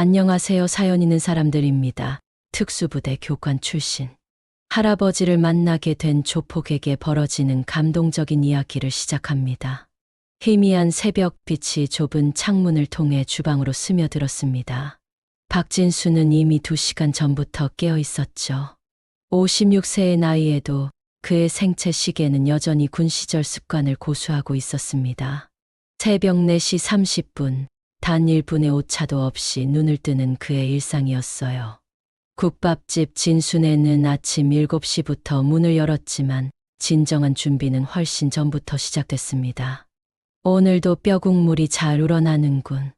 안녕하세요. 사연 있는 사람들입니다. 특수부대 교관 출신. 할아버지를 만나게 된 조폭에게 벌어지는 감동적인 이야기를 시작합니다. 희미한 새벽빛이 좁은 창문을 통해 주방으로 스며들었습니다. 박진수는 이미 2시간 전부터 깨어 있었죠. 56세의 나이에도 그의 생체 시계는 여전히 군 시절 습관을 고수하고 있었습니다. 새벽 4시 30분, 단 1분의 오차도 없이 눈을 뜨는 그의 일상이었어요. 국밥집 진순에는 아침 7시부터 문을 열었지만 진정한 준비는 훨씬 전부터 시작됐습니다. 오늘도 뼈국물이 잘 우러나는군.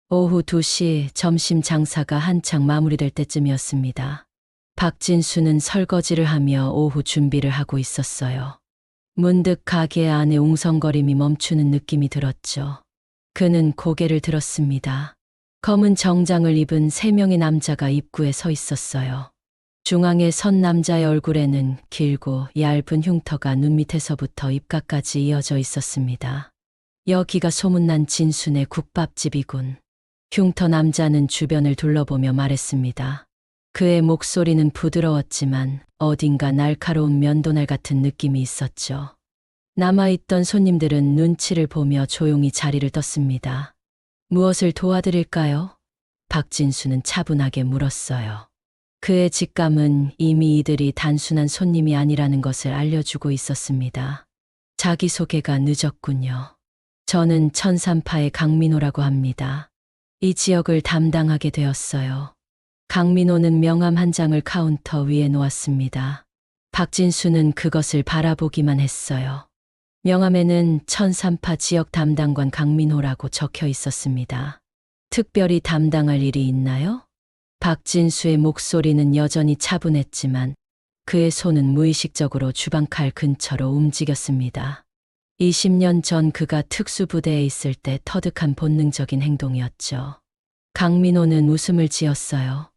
오후 2시 점심 장사가 한창 마무리될 때쯤이었습니다. 박진수는 설거지를 하며 오후 준비를 하고 있었어요. 문득 가게 안에 웅성거림이 멈추는 느낌이 들었죠. 그는 고개를 들었습니다. 검은 정장을 입은 3명의 남자가 입구에 서 있었어요. 중앙에 선 남자의 얼굴에는 길고 얇은 흉터가 눈 밑에서부터 입가까지 이어져 있었습니다. 여기가 소문난 진순의 국밥집이군. 흉터 남자는 주변을 둘러보며 말했습니다. 그의 목소리는 부드러웠지만 어딘가 날카로운 면도날 같은 느낌이 있었죠. 남아있던 손님들은 눈치를 보며 조용히 자리를 떴습니다. 무엇을 도와드릴까요? 박진수는 차분하게 물었어요. 그의 직감은 이미 이들이 단순한 손님이 아니라는 것을 알려주고 있었습니다. 자기소개가 늦었군요. 저는 천산파의 강민호라고 합니다. 이 지역을 담당하게 되었어요. 강민호는 명함 한 장을 카운터 위에 놓았습니다. 박진수는 그것을 바라보기만 했어요. 명함에는 천산파 지역 담당관 강민호라고 적혀 있었습니다. 특별히 담당할 일이 있나요? 박진수의 목소리는 여전히 차분했지만 그의 손은 무의식적으로 주방칼 근처로 움직였습니다. 20년 전 그가 특수부대에 있을 때 터득한 본능적인 행동이었죠. 강민호는 웃음을 지었어요.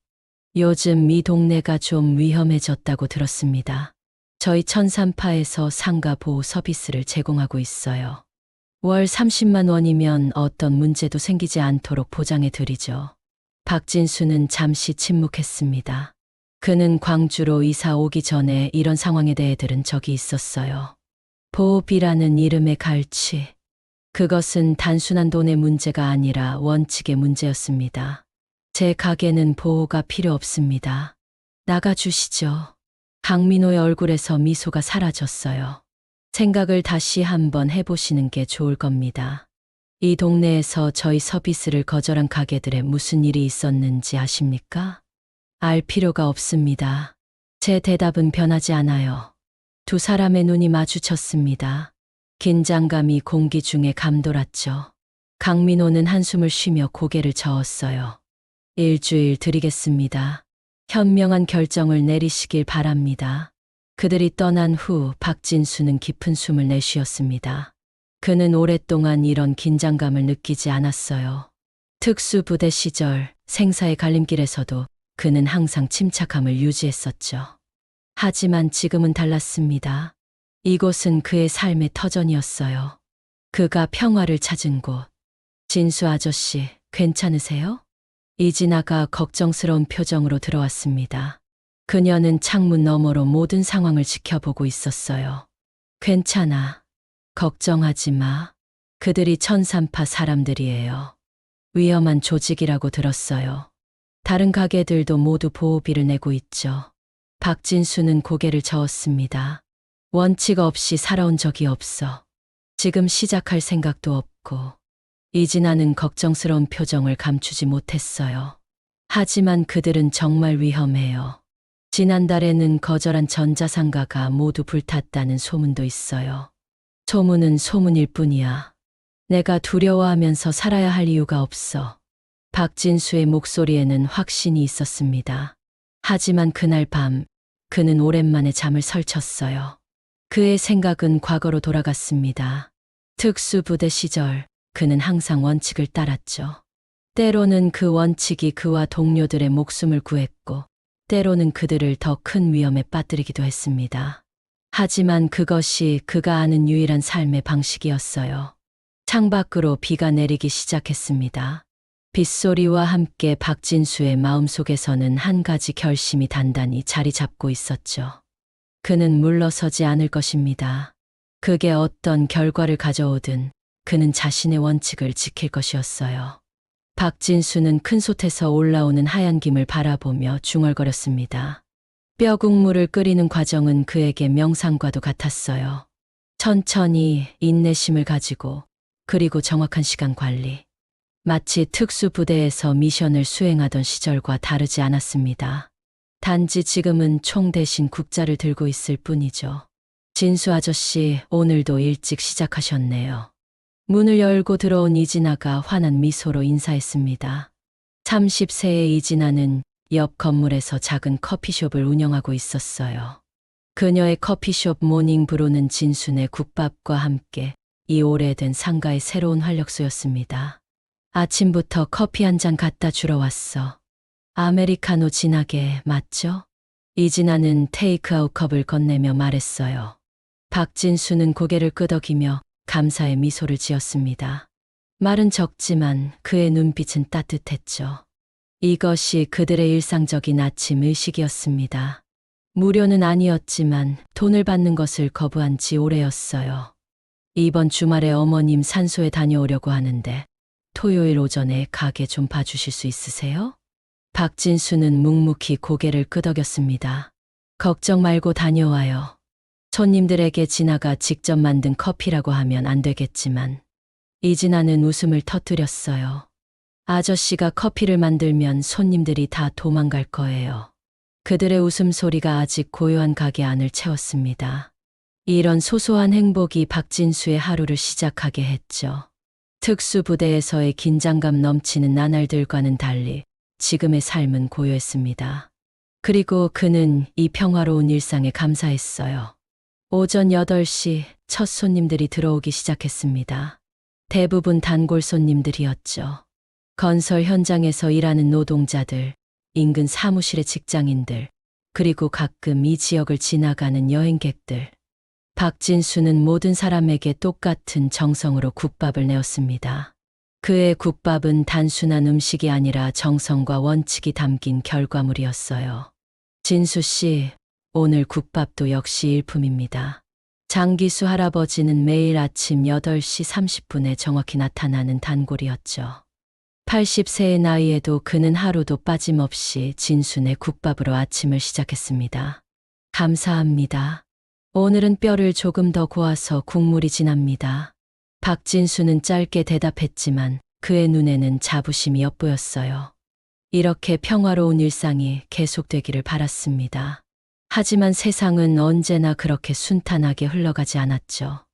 요즘 이 동네가 좀 위험해졌다고 들었습니다. 저희 천산파에서 상가 보호 서비스를 제공하고 있어요. 월 30만 원이면 어떤 문제도 생기지 않도록 보장해 드리죠. 박진수는 잠시 침묵했습니다. 그는 광주로 이사 오기 전에 이런 상황에 대해 들은 적이 있었어요. 보호비라는 이름의 갈취. 그것은 단순한 돈의 문제가 아니라 원칙의 문제였습니다. 제 가게는 보호가 필요 없습니다. 나가주시죠. 강민호의 얼굴에서 미소가 사라졌어요. 생각을 다시 한번 해보시는 게 좋을 겁니다. 이 동네에서 저희 서비스를 거절한 가게들에 무슨 일이 있었는지 아십니까? 알 필요가 없습니다. 제 대답은 변하지 않아요. 두 사람의 눈이 마주쳤습니다. 긴장감이 공기 중에 감돌았죠. 강민호는 한숨을 쉬며 고개를 저었어요. 일주일 드리겠습니다. 현명한 결정을 내리시길 바랍니다. 그들이 떠난 후 박진수는 깊은 숨을 내쉬었습니다. 그는 오랫동안 이런 긴장감을 느끼지 않았어요. 특수부대 시절 생사의 갈림길에서도 그는 항상 침착함을 유지했었죠. 하지만 지금은 달랐습니다. 이곳은 그의 삶의 터전이었어요. 그가 평화를 찾은 곳. 진수 아저씨, 괜찮으세요? 이진아가 걱정스러운 표정으로 들어왔습니다. 그녀는 창문 너머로 모든 상황을 지켜보고 있었어요. 괜찮아. 걱정하지 마. 그들이 천산파 사람들이에요. 위험한 조직이라고 들었어요. 다른 가게들도 모두 보호비를 내고 있죠. 박진수는 고개를 저었습니다. 원칙 없이 살아온 적이 없어. 지금 시작할 생각도 없고. 이진아는 걱정스러운 표정을 감추지 못했어요. 하지만 그들은 정말 위험해요. 지난달에는 거절한 전자상가가 모두 불탔다는 소문도 있어요. 소문은 소문일 뿐이야. 내가 두려워하면서 살아야 할 이유가 없어. 박진수의 목소리에는 확신이 있었습니다. 하지만 그날 밤 그는 오랜만에 잠을 설쳤어요. 그의 생각은 과거로 돌아갔습니다. 특수부대 시절 그는 항상 원칙을 따랐죠. 때로는 그 원칙이 그와 동료들의 목숨을 구했고 때로는 그들을 더 큰 위험에 빠뜨리기도 했습니다. 하지만 그것이 그가 아는 유일한 삶의 방식이었어요. 창밖으로 비가 내리기 시작했습니다. 빗소리와 함께 박진수의 마음속에서는 한 가지 결심이 단단히 자리 잡고 있었죠. 그는 물러서지 않을 것입니다. 그게 어떤 결과를 가져오든 그는 자신의 원칙을 지킬 것이었어요. 박진수는 큰 솥에서 올라오는 하얀 김을 바라보며 중얼거렸습니다. 뼈국물을 끓이는 과정은 그에게 명상과도 같았어요. 천천히 인내심을 가지고 그리고 정확한 시간 관리. 마치 특수부대에서 미션을 수행하던 시절과 다르지 않았습니다. 단지 지금은 총 대신 국자를 들고 있을 뿐이죠. 진수 아저씨, 오늘도 일찍 시작하셨네요. 문을 열고 들어온 이진아가 환한 미소로 인사했습니다. 30세의 이진아는 옆 건물에서 작은 커피숍을 운영하고 있었어요. 그녀의 커피숍 모닝브루는 진순의 국밥과 함께 이 오래된 상가의 새로운 활력소였습니다. 아침부터 커피 한 잔 갖다 주러 왔어. 아메리카노 진하게, 맞죠? 이진아는 테이크아웃 컵을 건네며 말했어요. 박진수는 고개를 끄덕이며 감사의 미소를 지었습니다. 말은 적지만 그의 눈빛은 따뜻했죠. 이것이 그들의 일상적인 아침 의식이었습니다. 무료는 아니었지만 돈을 받는 것을 거부한 지 오래였어요. 이번 주말에 어머님 산소에 다녀오려고 하는데 토요일 오전에 가게 좀 봐주실 수 있으세요? 박진수는 묵묵히 고개를 끄덕였습니다. 걱정 말고 다녀와요. 손님들에게 진아가 직접 만든 커피라고 하면 안 되겠지만 이진아는 웃음을 터뜨렸어요. 아저씨가 커피를 만들면 손님들이 다 도망갈 거예요. 그들의 웃음소리가 아직 고요한 가게 안을 채웠습니다. 이런 소소한 행복이 박진수의 하루를 시작하게 했죠. 특수부대에서의 긴장감 넘치는 나날들과는 달리 지금의 삶은 고요했습니다. 그리고 그는 이 평화로운 일상에 감사했어요. 오전 8시 첫 손님들이 들어오기 시작했습니다. 대부분 단골 손님들이었죠. 건설 현장에서 일하는 노동자들, 인근 사무실의 직장인들, 그리고 가끔 이 지역을 지나가는 여행객들. 박진수는 모든 사람에게 똑같은 정성으로 국밥을 내었습니다. 그의 국밥은 단순한 음식이 아니라 정성과 원칙이 담긴 결과물이었어요. 진수 씨, 오늘 국밥도 역시 일품입니다. 장기수 할아버지는 매일 아침 8시 30분에 정확히 나타나는 단골이었죠. 80세의 나이에도 그는 하루도 빠짐없이 진순의 국밥으로 아침을 시작했습니다. 감사합니다. 오늘은 뼈를 조금 더 고아서 국물이 진합니다. 박진수는 짧게 대답했지만 그의 눈에는 자부심이 엿보였어요. 이렇게 평화로운 일상이 계속되기를 바랐습니다. 하지만 세상은 언제나 그렇게 순탄하게 흘러가지 않았죠.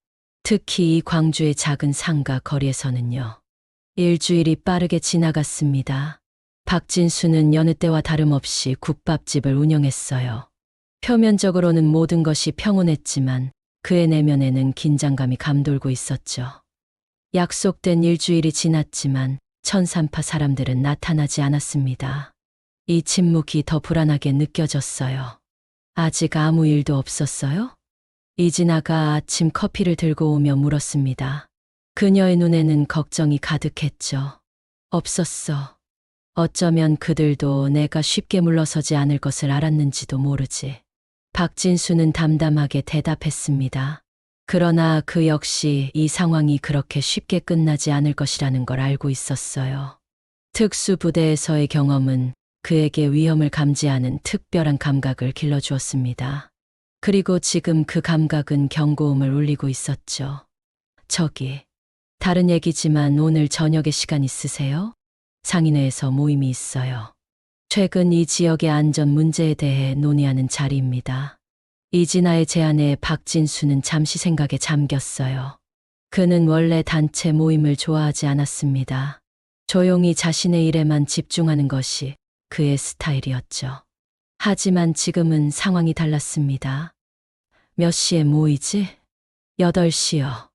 특히 이 광주의 작은 상가 거리에서는요. 일주일이 빠르게 지나갔습니다. 박진수는 여느 때와 다름없이 국밥집을 운영했어요. 표면적으로는 모든 것이 평온했지만 그의 내면에는 긴장감이 감돌고 있었죠. 약속된 일주일이 지났지만 천산파 사람들은 나타나지 않았습니다. 이 침묵이 더 불안하게 느껴졌어요. 아직 아무 일도 없었어요? 이진아가 아침 커피를 들고 오며 물었습니다. 그녀의 눈에는 걱정이 가득했죠. 없었어. 어쩌면 그들도 내가 쉽게 물러서지 않을 것을 알았는지도 모르지. 박진수는 담담하게 대답했습니다. 그러나 그 역시 이 상황이 그렇게 쉽게 끝나지 않을 것이라는 걸 알고 있었어요. 특수부대에서의 경험은 그에게 위험을 감지하는 특별한 감각을 길러주었습니다. 그리고 지금 그 감각은 경고음을 울리고 있었죠. 저기, 다른 얘기지만 오늘 저녁에 시간 있으세요? 상인회에서 모임이 있어요. 최근 이 지역의 안전 문제에 대해 논의하는 자리입니다. 이진아의 제안에 박진수는 잠시 생각에 잠겼어요. 그는 원래 단체 모임을 좋아하지 않았습니다. 조용히 자신의 일에만 집중하는 것이 그의 스타일이었죠. 하지만 지금은 상황이 달랐습니다. 몇 시에 모이지? 8시요.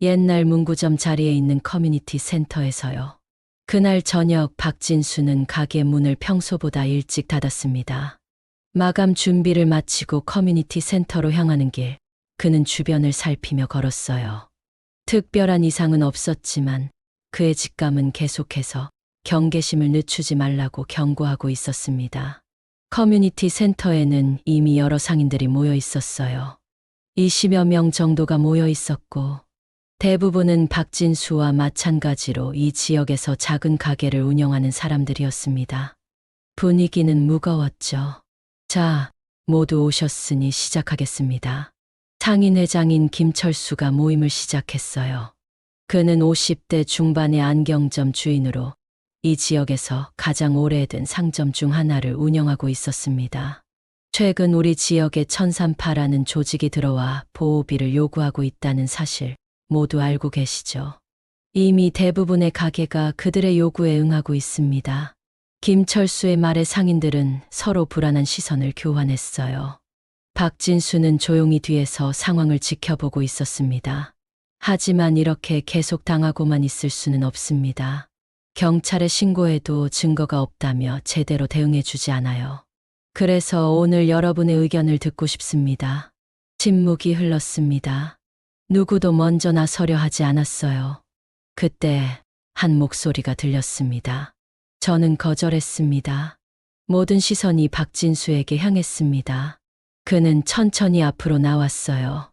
옛날 문구점 자리에 있는 커뮤니티 센터에서요. 그날 저녁 박진수는 가게 문을 평소보다 일찍 닫았습니다. 마감 준비를 마치고 커뮤니티 센터로 향하는 길, 그는 주변을 살피며 걸었어요. 특별한 이상은 없었지만 그의 직감은 계속해서 경계심을 늦추지 말라고 경고하고 있었습니다. 커뮤니티 센터에는 이미 여러 상인들이 모여 있었어요. 20여 명 정도가 모여 있었고 대부분은 박진수와 마찬가지로 이 지역에서 작은 가게를 운영하는 사람들이었습니다. 분위기는 무거웠죠. 자, 모두 오셨으니 시작하겠습니다. 상인회장인 김철수가 모임을 시작했어요. 그는 50대 중반의 안경점 주인으로 이 지역에서 가장 오래된 상점 중 하나를 운영하고 있었습니다. 최근 우리 지역에 천산파라는 조직이 들어와 보호비를 요구하고 있다는 사실 모두 알고 계시죠? 이미 대부분의 가게가 그들의 요구에 응하고 있습니다. 김철수의 말에 상인들은 서로 불안한 시선을 교환했어요. 박진수는 조용히 뒤에서 상황을 지켜보고 있었습니다. 하지만 이렇게 계속 당하고만 있을 수는 없습니다. 경찰에 신고해도 증거가 없다며 제대로 대응해주지 않아요. 그래서 오늘 여러분의 의견을 듣고 싶습니다. 침묵이 흘렀습니다. 누구도 먼저 나서려 하지 않았어요. 그때 한 목소리가 들렸습니다. 저는 거절했습니다. 모든 시선이 박진수에게 향했습니다. 그는 천천히 앞으로 나왔어요.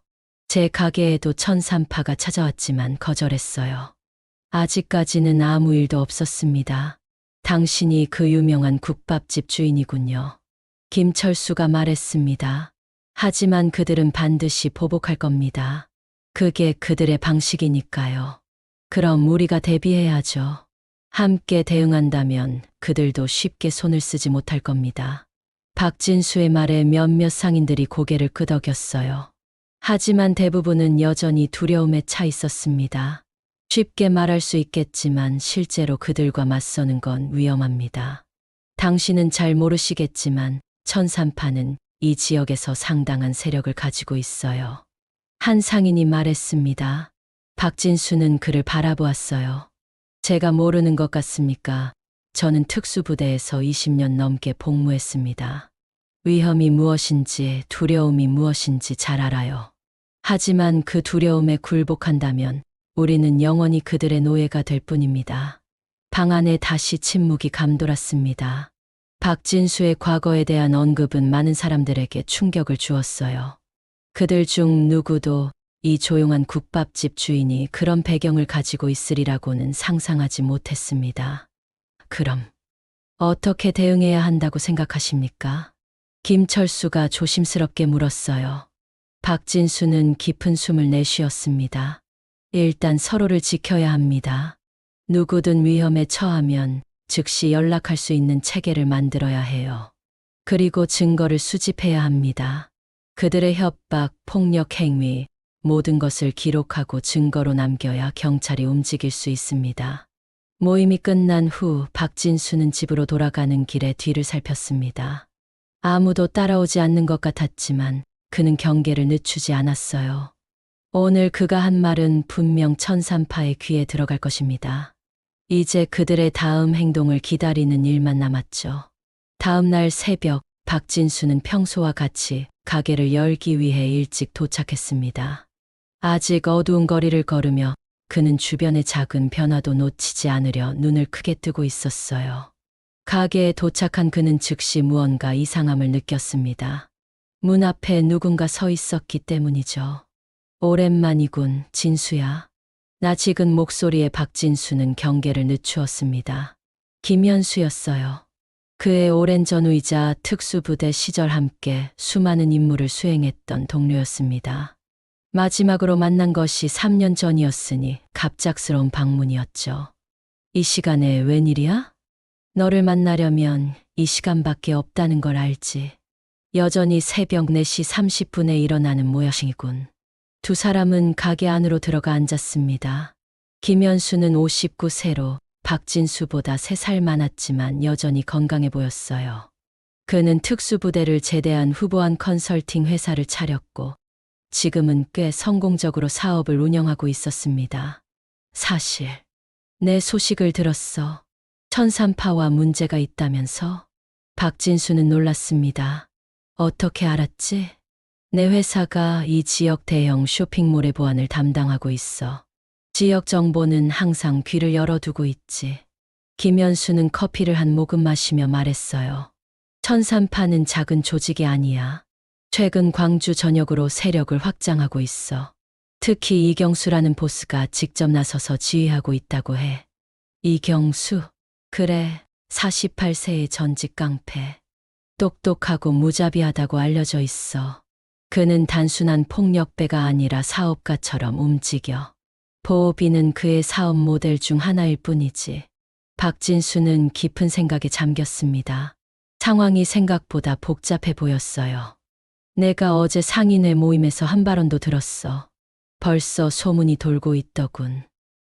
제 가게에도 천산파가 찾아왔지만 거절했어요. 아직까지는 아무 일도 없었습니다. 당신이 그 유명한 국밥집 주인이군요. 김철수가 말했습니다. 하지만 그들은 반드시 보복할 겁니다. 그게 그들의 방식이니까요. 그럼 우리가 대비해야죠. 함께 대응한다면 그들도 쉽게 손을 쓰지 못할 겁니다. 박진수의 말에 몇몇 상인들이 고개를 끄덕였어요. 하지만 대부분은 여전히 두려움에 차 있었습니다. 쉽게 말할 수 있겠지만 실제로 그들과 맞서는 건 위험합니다. 당신은 잘 모르시겠지만 천산파는 이 지역에서 상당한 세력을 가지고 있어요. 한 상인이 말했습니다. 박진수는 그를 바라보았어요. 제가 모르는 것 같습니까? 저는 특수부대에서 20년 넘게 복무했습니다. 위험이 무엇인지 두려움이 무엇인지 잘 알아요. 하지만 그 두려움에 굴복한다면 우리는 영원히 그들의 노예가 될 뿐입니다. 방 안에 다시 침묵이 감돌았습니다. 박진수의 과거에 대한 언급은 많은 사람들에게 충격을 주었어요. 그들 중 누구도 이 조용한 국밥집 주인이 그런 배경을 가지고 있으리라고는 상상하지 못했습니다. 그럼 어떻게 대응해야 한다고 생각하십니까? 김철수가 조심스럽게 물었어요. 박진수는 깊은 숨을 내쉬었습니다. 일단 서로를 지켜야 합니다. 누구든 위험에 처하면 즉시 연락할 수 있는 체계를 만들어야 해요. 그리고 증거를 수집해야 합니다. 그들의 협박, 폭력 행위, 모든 것을 기록하고 증거로 남겨야 경찰이 움직일 수 있습니다. 모임이 끝난 후 박진수는 집으로 돌아가는 길에 뒤를 살폈습니다. 아무도 따라오지 않는 것 같았지만 그는 경계를 늦추지 않았어요. 오늘 그가 한 말은 분명 천산파의 귀에 들어갈 것입니다. 이제 그들의 다음 행동을 기다리는 일만 남았죠. 다음 날 새벽 박진수는 평소와 같이 가게를 열기 위해 일찍 도착했습니다. 아직 어두운 거리를 걸으며 그는 주변의 작은 변화도 놓치지 않으려 눈을 크게 뜨고 있었어요. 가게에 도착한 그는 즉시 무언가 이상함을 느꼈습니다. 문 앞에 누군가 서 있었기 때문이죠. 오랜만이군, 진수야. 낯익은 목소리에 박진수는 경계를 늦추었습니다. 김현수였어요. 그의 오랜 전우이자 특수부대 시절 함께 수많은 임무를 수행했던 동료였습니다. 마지막으로 만난 것이 3년 전이었으니 갑작스러운 방문이었죠. 이 시간에 웬일이야? 너를 만나려면 이 시간밖에 없다는 걸 알지. 여전히 새벽 4시 30분에 일어나는 모양이군. 두 사람은 가게 안으로 들어가 앉았습니다. 김현수는 59세로 박진수보다 3살 많았지만 여전히 건강해 보였어요. 그는 특수부대를 제대한 후보한 컨설팅 회사를 차렸고 지금은 꽤 성공적으로 사업을 운영하고 있었습니다. 사실 내 소식을 들었어. 천산파와 문제가 있다면서? 박진수는 놀랐습니다. 어떻게 알았지? 내 회사가 이 지역 대형 쇼핑몰의 보안을 담당하고 있어. 지역 정보는 항상 귀를 열어두고 있지. 김연수는 커피를 한 모금 마시며 말했어요. 천산파는 작은 조직이 아니야. 최근 광주 전역으로 세력을 확장하고 있어. 특히 이경수라는 보스가 직접 나서서 지휘하고 있다고 해. 이경수? 그래, 48세의 전직 깡패. 똑똑하고 무자비하다고 알려져 있어. 그는 단순한 폭력배가 아니라 사업가처럼 움직여. 보호비는 그의 사업 모델 중 하나일 뿐이지. 박진수는 깊은 생각에 잠겼습니다. 상황이 생각보다 복잡해 보였어요. 내가 어제 상인회 모임에서 한 발언도 들었어. 벌써 소문이 돌고 있더군.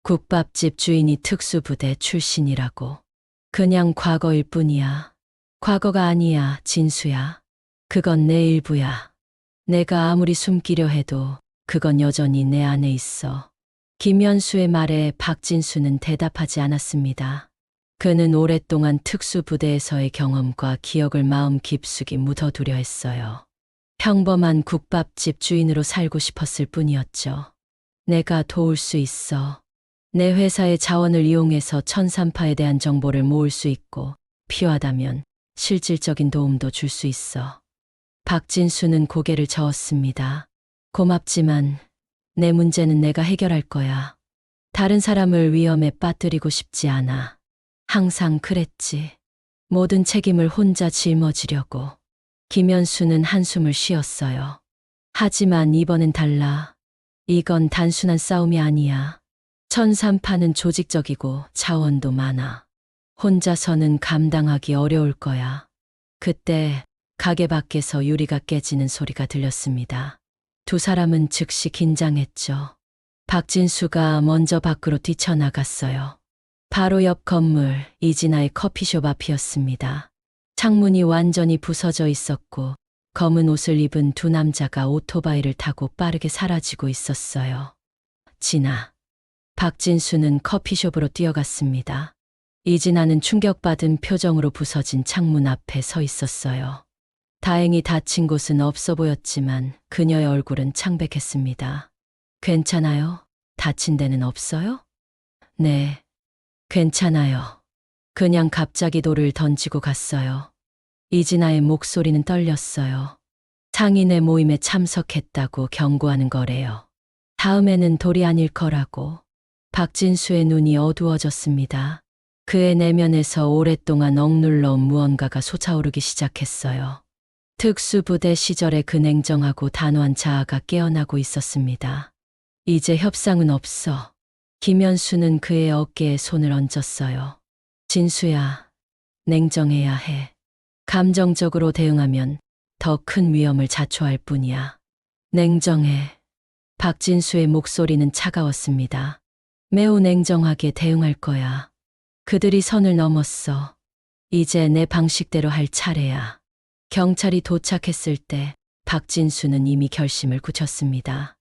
국밥집 주인이 특수부대 출신이라고. 그냥 과거일 뿐이야. 과거가 아니야, 진수야. 그건 내 일부야. 내가 아무리 숨기려 해도 그건 여전히 내 안에 있어. 김연수의 말에 박진수는 대답하지 않았습니다. 그는 오랫동안 특수부대에서의 경험과 기억을 마음 깊숙이 묻어두려 했어요. 평범한 국밥집 주인으로 살고 싶었을 뿐이었죠. 내가 도울 수 있어. 내 회사의 자원을 이용해서 천산파에 대한 정보를 모을 수 있고 필요하다면 실질적인 도움도 줄 수 있어. 박진수는 고개를 저었습니다. 고맙지만 내 문제는 내가 해결할 거야. 다른 사람을 위험에 빠뜨리고 싶지 않아. 항상 그랬지. 모든 책임을 혼자 짊어지려고. 김연수는 한숨을 쉬었어요. 하지만 이번엔 달라. 이건 단순한 싸움이 아니야. 천산파는 조직적이고 자원도 많아. 혼자서는 감당하기 어려울 거야. 그때 가게 밖에서 유리가 깨지는 소리가 들렸습니다. 두 사람은 즉시 긴장했죠. 박진수가 먼저 밖으로 뛰쳐나갔어요. 바로 옆 건물 이진아의 커피숍 앞이었습니다. 창문이 완전히 부서져 있었고 검은 옷을 입은 두 남자가 오토바이를 타고 빠르게 사라지고 있었어요. 진아. 박진수는 커피숍으로 뛰어갔습니다. 이진아는 충격받은 표정으로 부서진 창문 앞에 서 있었어요. 다행히 다친 곳은 없어 보였지만 그녀의 얼굴은 창백했습니다. 괜찮아요? 다친 데는 없어요? 네, 괜찮아요. 그냥 갑자기 돌을 던지고 갔어요. 이진아의 목소리는 떨렸어요. 상인회 모임에 참석했다고 경고하는 거래요. 다음에는 돌이 아닐 거라고. 박진수의 눈이 어두워졌습니다. 그의 내면에서 오랫동안 억눌러온 무언가가 솟아오르기 시작했어요. 특수부대 시절의 그 냉정하고 단호한 자아가 깨어나고 있었습니다. 이제 협상은 없어. 김연수는 그의 어깨에 손을 얹었어요. 진수야, 냉정해야 해. 감정적으로 대응하면 더 큰 위험을 자초할 뿐이야. 냉정해. 박진수의 목소리는 차가웠습니다. 매우 냉정하게 대응할 거야. 그들이 선을 넘었어. 이제 내 방식대로 할 차례야. 경찰이 도착했을 때 박진수는 이미 결심을 굳혔습니다.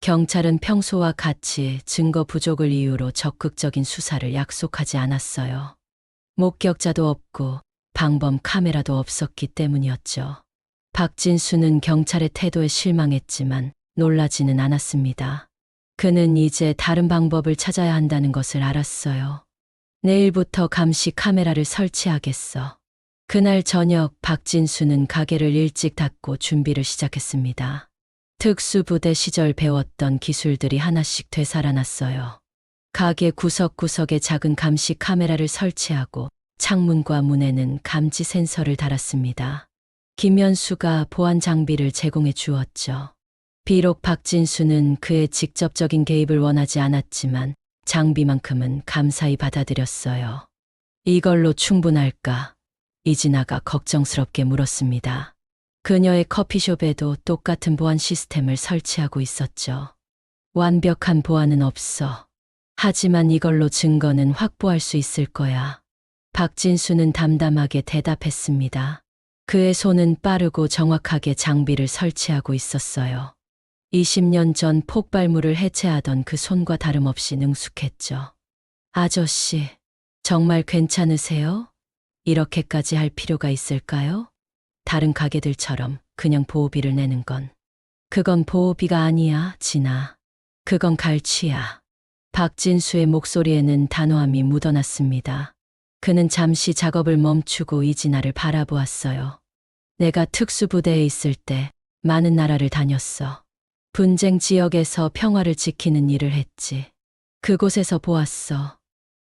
경찰은 평소와 같이 증거 부족을 이유로 적극적인 수사를 약속하지 않았어요. 목격자도 없고 방범 카메라도 없었기 때문이었죠. 박진수는 경찰의 태도에 실망했지만 놀라지는 않았습니다. 그는 이제 다른 방법을 찾아야 한다는 것을 알았어요. 내일부터 감시 카메라를 설치하겠어. 그날 저녁 박진수는 가게를 일찍 닫고 준비를 시작했습니다. 특수부대 시절 배웠던 기술들이 하나씩 되살아났어요. 가게 구석구석에 작은 감시 카메라를 설치하고 창문과 문에는 감지 센서를 달았습니다. 김연수가 보안 장비를 제공해 주었죠. 비록 박진수는 그의 직접적인 개입을 원하지 않았지만 장비만큼은 감사히 받아들였어요. 이걸로 충분할까? 이진아가 걱정스럽게 물었습니다. 그녀의 커피숍에도 똑같은 보안 시스템을 설치하고 있었죠. 완벽한 보안은 없어. 하지만 이걸로 증거는 확보할 수 있을 거야. 박진수는 담담하게 대답했습니다. 그의 손은 빠르고 정확하게 장비를 설치하고 있었어요. 20년 전 폭발물을 해체하던 그 손과 다름없이 능숙했죠. 아저씨, 정말 괜찮으세요? 이렇게까지 할 필요가 있을까요? 다른 가게들처럼 그냥 보호비를 내는 건. 그건 보호비가 아니야, 진아. 그건 갈취야. 박진수의 목소리에는 단호함이 묻어났습니다. 그는 잠시 작업을 멈추고 이진아를 바라보았어요. 내가 특수부대에 있을 때 많은 나라를 다녔어. 분쟁 지역에서 평화를 지키는 일을 했지. 그곳에서 보았어.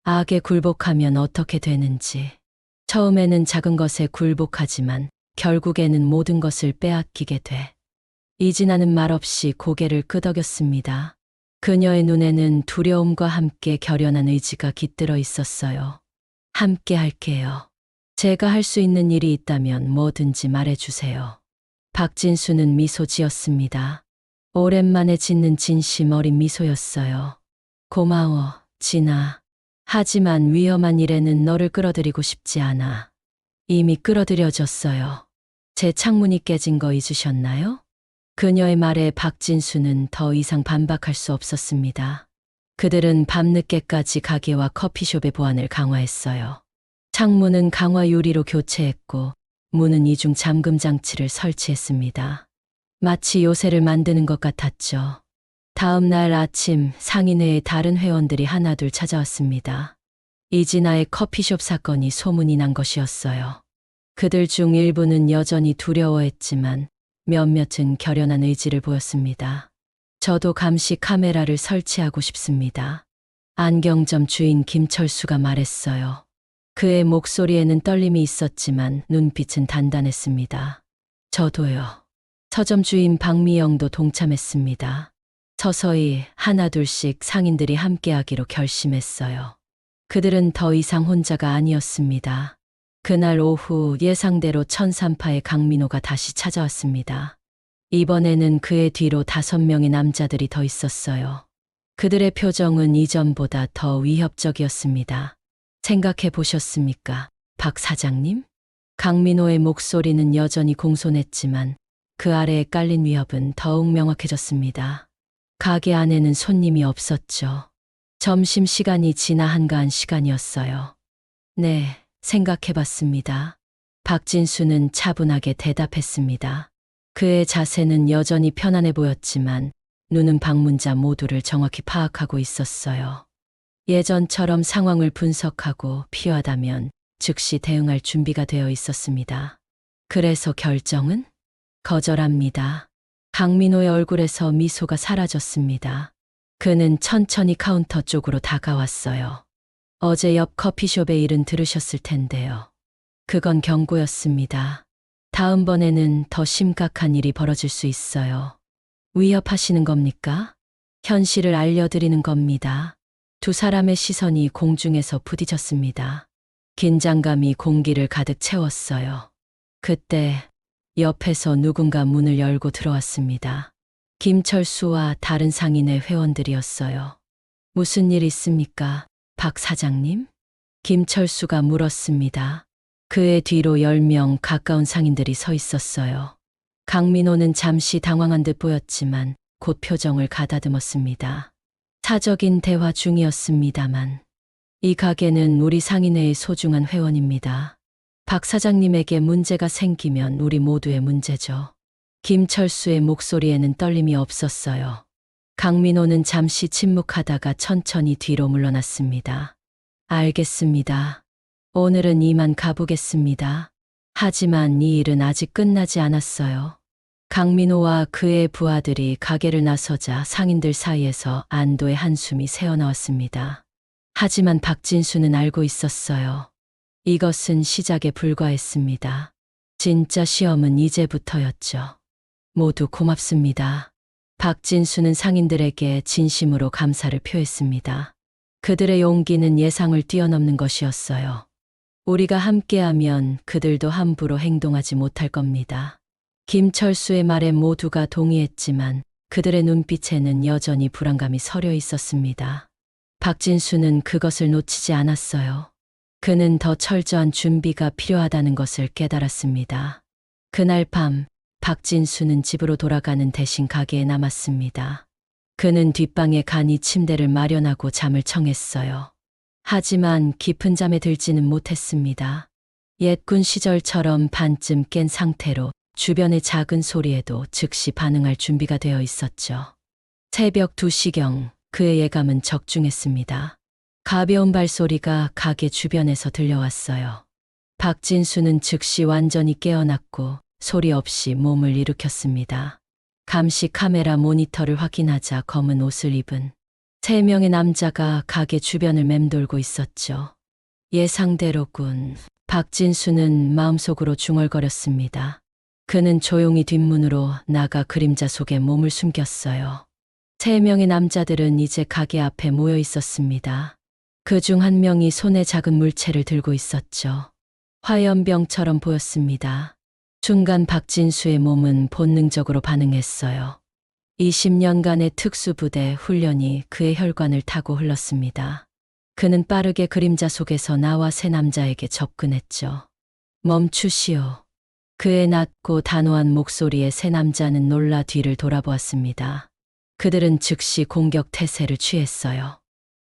악에 굴복하면 어떻게 되는지. 처음에는 작은 것에 굴복하지만 결국에는 모든 것을 빼앗기게 돼. 이진아는 말없이 고개를 끄덕였습니다. 그녀의 눈에는 두려움과 함께 결연한 의지가 깃들어 있었어요. 함께 할게요. 제가 할 수 있는 일이 있다면 뭐든지 말해주세요. 박진수는 미소 지었습니다. 오랜만에 짓는 진심 어린 미소였어요. 고마워, 진아. 하지만 위험한 일에는 너를 끌어들이고 싶지 않아. 이미 끌어들여졌어요. 제 창문이 깨진 거 잊으셨나요? 그녀의 말에 박진수는 더 이상 반박할 수 없었습니다. 그들은 밤늦게까지 가게와 커피숍의 보안을 강화했어요. 창문은 강화 유리로 교체했고 문은 이중 잠금 장치를 설치했습니다. 마치 요새를 만드는 것 같았죠. 다음 날 아침 상인회의 다른 회원들이 하나둘 찾아왔습니다. 이진아의 커피숍 사건이 소문이 난 것이었어요. 그들 중 일부는 여전히 두려워했지만 몇몇은 결연한 의지를 보였습니다. 저도 감시 카메라를 설치하고 싶습니다. 안경점 주인 김철수가 말했어요. 그의 목소리에는 떨림이 있었지만 눈빛은 단단했습니다. 저도요. 서점 주인 박미영도 동참했습니다. 서서히 하나둘씩 상인들이 함께하기로 결심했어요. 그들은 더 이상 혼자가 아니었습니다. 그날 오후 예상대로 천산파의 강민호가 다시 찾아왔습니다. 이번에는 그의 뒤로 5명의 남자들이 더 있었어요. 그들의 표정은 이전보다 더 위협적이었습니다. 생각해 보셨습니까, 박 사장님? 강민호의 목소리는 여전히 공손했지만 그 아래에 깔린 위협은 더욱 명확해졌습니다. 가게 안에는 손님이 없었죠. 점심시간이 지나 한가한 시간이었어요. 네, 생각해봤습니다. 박진수는 차분하게 대답했습니다. 그의 자세는 여전히 편안해 보였지만 눈은 방문자 모두를 정확히 파악하고 있었어요. 예전처럼 상황을 분석하고 필요하다면 즉시 대응할 준비가 되어 있었습니다. 그래서 결정은? 거절합니다. 강민호의 얼굴에서 미소가 사라졌습니다. 그는 천천히 카운터 쪽으로 다가왔어요. 어제 옆 커피숍의 일은 들으셨을 텐데요. 그건 경고였습니다. 다음번에는 더 심각한 일이 벌어질 수 있어요. 위협하시는 겁니까? 현실을 알려드리는 겁니다. 두 사람의 시선이 공중에서 부딪혔습니다. 긴장감이 공기를 가득 채웠어요. 그때 옆에서 누군가 문을 열고 들어왔습니다. 김철수와 다른 상인의 회원들이었어요. 무슨 일 있습니까, 박 사장님? 김철수가 물었습니다. 그의 뒤로 10명 가까운 상인들이 서 있었어요. 강민호는 잠시 당황한 듯 보였지만 곧 표정을 가다듬었습니다. 사적인 대화 중이었습니다만 이 가게는 우리 상인회의 소중한 회원입니다. 박 사장님에게 문제가 생기면 우리 모두의 문제죠. 김철수의 목소리에는 떨림이 없었어요. 강민호는 잠시 침묵하다가 천천히 뒤로 물러났습니다. 알겠습니다. 오늘은 이만 가보겠습니다. 하지만 이 일은 아직 끝나지 않았어요. 강민호와 그의 부하들이 가게를 나서자 상인들 사이에서 안도의 한숨이 새어나왔습니다. 하지만 박진수는 알고 있었어요. 이것은 시작에 불과했습니다. 진짜 시험은 이제부터였죠. 모두 고맙습니다. 박진수는 상인들에게 진심으로 감사를 표했습니다. 그들의 용기는 예상을 뛰어넘는 것이었어요. 우리가 함께하면 그들도 함부로 행동하지 못할 겁니다. 김철수의 말에 모두가 동의했지만 그들의 눈빛에는 여전히 불안감이 서려 있었습니다. 박진수는 그것을 놓치지 않았어요. 그는 더 철저한 준비가 필요하다는 것을 깨달았습니다. 그날 밤 박진수는 집으로 돌아가는 대신 가게에 남았습니다. 그는 뒷방에 간이 침대를 마련하고 잠을 청했어요. 하지만 깊은 잠에 들지는 못했습니다. 옛군 시절처럼 반쯤 깬 상태로 주변의 작은 소리에도 즉시 반응할 준비가 되어 있었죠. 새벽 2시경 그의 예감은 적중했습니다. 가벼운 발소리가 가게 주변에서 들려왔어요. 박진수는 즉시 완전히 깨어났고 소리 없이 몸을 일으켰습니다. 감시 카메라 모니터를 확인하자 검은 옷을 입은 3명의 남자가 가게 주변을 맴돌고 있었죠. 예상대로군. 박진수는 마음속으로 중얼거렸습니다. 그는 조용히 뒷문으로 나가 그림자 속에 몸을 숨겼어요. 3명의 남자들은 이제 가게 앞에 모여 있었습니다. 그중 한 명이 손에 작은 물체를 들고 있었죠. 화염병처럼 보였습니다. 순간 박진수의 몸은 본능적으로 반응했어요. 20년간의 특수부대 훈련이 그의 혈관을 타고 흘렀습니다. 그는 빠르게 그림자 속에서 나와 3 남자에게 접근했죠. 멈추시오. 그의 낮고 단호한 목소리에 3 남자는 놀라 뒤를 돌아보았습니다. 그들은 즉시 공격 태세를 취했어요.